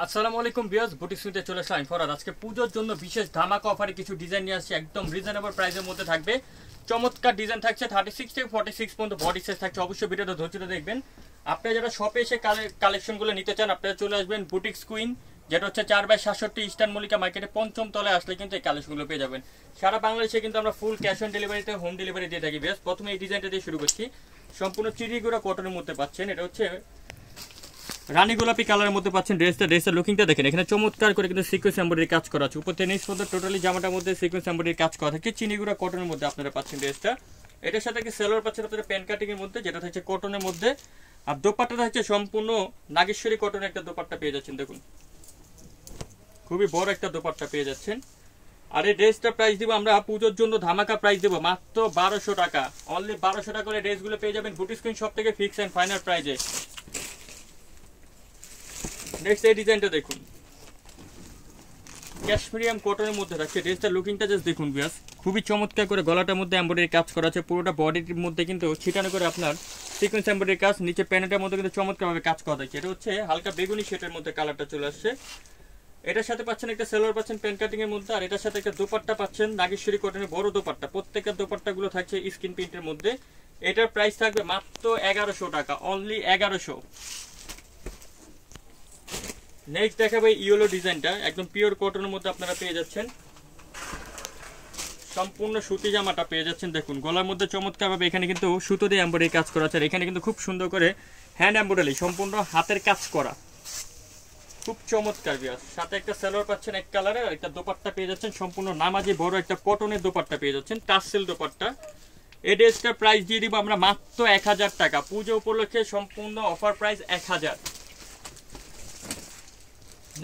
আসসালামু আলাইকুম viewers, boutique সুইটে চলে আসলাম ফরহাদ। আজকে পূজোর জন্য বিশেষ ধামাকা অফারে কিছু ডিজাইন নিয়ে আসছি, একদম রিজনেবল প্রাইসের মধ্যে থাকবে। চমৎকার ডিজাইন থাকছে, 36 থেকে 46 পর্যন্ত বডি সাইজ থাকছে। অবশ্যই ভিডিওটা ধৈর্য দেখবেন। আপনারা যারা শপে এসে কালেকশনগুলো নিতে চান, আপনারা চলে আসবেন বুটিক কুইন, যেটা হচ্ছে 4/67 ইস্টার্ন মল্লিকা মার্কেটে পঞ্চম তলায় আসলে কিন্তু এই কালেকশনগুলো পেয়ে যাবেন। সারা বাংলাদেশে কিন্তু আমরা ফুল ক্যাশ অন ডেলিভারিতে হোম ডেলিভারি দিয়ে থাকি। বেশ, প্রথমে এই ডিজাইনটা দিয়ে শুরু করছি। সম্পূর্ণ চিরিগুড়া কটনের মধ্যে পাচ্ছেন। এটা হচ্ছে রানী গোলাপি কালারের মধ্যে পাচ্ছেন। ড্রেসের লুকিংটা দেখেন, এখানে চমৎকার করে কিন্তু সিকোয়েন্স এমব্রয়ডারি কাজ করা আছে। উপর থেকে নিচ পর্যন্ত টোটালি জামাটার মধ্যে সিকোয়েন্স এমব্রয়ডারি কাজ করা থাকে। চিনিগুড়া কটনের মধ্যে আপনারা পাচ্ছেন ড্রেসটা। এটার সাথে কি সেলোয়ার পাচ্ছেন আপনারা প্যান কাটিং এর মধ্যে, যেটা থাকছে কটনের মধ্যে। আর দোপাট্টা থাকছে সম্পূর্ণ নাগেশ্বরী কটনের একটা দোপাট্টা পেয়ে যাচ্ছেন। দেখুন, খুবই বড় একটা দোপাট্টা পেয়ে যাচ্ছেন। আর এই ড্রেসটা প্রাইস দিব আমরা পুজোর জন্য ধামাকা প্রাইস দেবো মাত্র 1200 টাকা। অনলি 1200 টাকা করে ড্রেসগুলো পেয়ে যাবেন বুটিক কুইন শপ থেকে, ফিক্স এন্ড ফাইনাল প্রাইসে। নেক্সট এই ডিজাইনটা দেখুন, ক্যাশমিরিয়াম কটনের মধ্যে থাকছে। ড্রেসটার লুকিংটা জাস্ট দেখুন ভিউয়ার্স, খুবই চমৎকার করে গলাটার মধ্যে এমব্রয়ডারি কাজ করা আছে। পুরোটা বডির মধ্যে কিন্তু ছিটানো করে আপনার সিকোয়েন্স এমব্রয়ডারি কাজ, নিচে প্যানেটের মধ্যে কিন্তু চমৎকারভাবে কাজ করা থাকছে। এটা হচ্ছে হালকা বেগুনি শেডের মধ্যে কালারটা চলে আসছে। এটার সাথে পাচ্ছেন একটা সেলোয়ার পাচ্ছেন প্যান কাটিং এর মধ্যে, আর এটার সাথে একটা দোপাট্টা পাচ্ছেন নাগেশ্বরী কটনের বড় দোপাট্টা। প্রত্যেকটা দোপাট্টাগুলো থাকছে স্কিন প্রিন্টের মধ্যে। এটার প্রাইস থাকবে মাত্র 1100 টাকা, অনলি 1100। নেক্সট দেখাবো ইয়েলো ডিজাইনটা, একদম পিওর কটনের মধ্যে আপনারা পেয়ে যাচ্ছেন। সম্পূর্ণ সুতি জামাটা পেয়ে যাচ্ছেন। দেখুন, গলার মধ্যে চমৎকারভাবে এখানে কিন্তু সুতো দিয়ে এমব্রয়ডারি কাজ করা আছে। আর এখানে কিন্তু খুব সুন্দর করে হ্যান্ড এমব্রয়ডারি, সম্পূর্ণ হাতের কাজ করা, খুব চমৎকার ভিউয়ার্স। সাথে একটা সালোয়ার পাচ্ছেন এক কালারের, আর একটা দোপাট্টা পেয়ে যাচ্ছেন সম্পূর্ণ নামাজি বড় একটা কটনের দোপাট্টা পেয়ে যাচ্ছেন, টাসেল দোপাট্টা। এই ড্রেসটার প্রাইস দিয়ে দিব আমরা মাত্র 1000 টাকা। পুজো উপলক্ষে সম্পূর্ণ অফার প্রাইস 1000।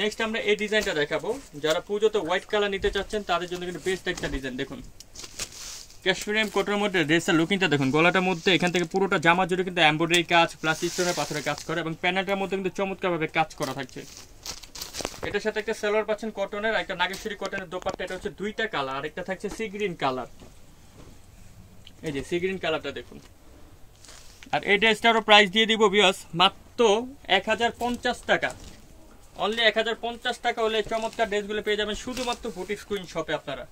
নেক্সট আমরা এই ডিজাইনটা দেখাবো, যারা পুজোতে হোয়াইট কালার নিতে চাচ্ছেন তাদের জন্য কিন্তু বেস্ট একটা ডিজাইন। দেখুন, ক্যাশমিরিয়াম কটনের মধ্যে ড্রেসের লুকিংটা দেখুন। গলাটার মধ্যে এখান থেকে পুরোটা জামা জুড়ে কিন্তু এমব্রয়ডারি কাজ প্লাস স্টোনের পাথরের কাজ করে, এবং প্যানেলটার মধ্যে কিন্তু চমৎকারভাবে কাজ করা থাকছে। এটার সাথে একটা সেলোয়ার পাচ্ছেন কটনের, একটা নাগেশ্বরী কটনের দোপাট্টা। এটা হচ্ছে দুইটা কালার, আর একটা থাকছে সি গ্রিন কালার। এই যে সি গ্রিন কালারটা দেখুন। আর এই ড্রেসটারও প্রাইস দিয়ে দিব ভিউয়ার্স মাত্র 1050 টাকা। অনলি 1050 টাকা হলে চমৎকার ড্রেসগুলো পেয়ে যাবেন শুধুমাত্র বুটিক কুইন শপে আপনারা।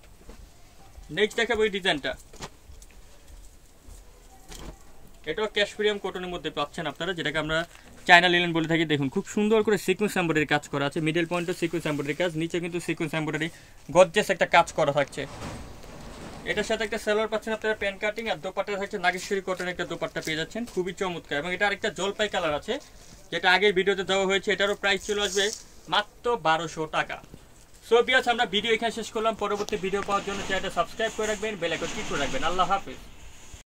নেক্সট দেখাবো এই ডিজাইনটা, এটাও ক্যাশমিরিয়াম কটনের মধ্যে পাচ্ছেন আপনারা, যেটাকে আমরা চায়না লিনেন বলে থাকি। দেখুন, খুব সুন্দর করে সিকোয়েন্স এমব্রয়ডারি কাজ করা আছে। মিডল পয়েন্টে সিকোয়েন্স এমব্রয়ডারি কাজ, নিচে কিন্তু সিকোয়েন্স এমব্রয়ডারি গর্জিয়াস একটা কাজ করা থাকছে। এটার সাথে একটা সেলোয়ার পাচ্ছেন আপনারা প্যান কাটিং, আর দোপাট্টা থাকছে নাগেশ্বরী কটনের একটা দোপাট্টা পেয়ে যাচ্ছেন, খুবই চমৎকার। এবং এটা আরেকটা জলপাই কালার আছে, যেটা আগের ভিডিওতে দেওয়া হয়েছে। এটারও প্রাইস চলে আসবে মাত্র 1200 টাকা। সো ভিউয়ার্স, আমরা ভিডিও এখানে শেষ করলাম। পরবর্তী ভিডিও পাওয়ার জন্য চ্যানেলটা সাবস্ক্রাইব করে রাখবেন, বেল আইকন ক্লিক করে রাখবেন। আল্লাহ হাফেজ।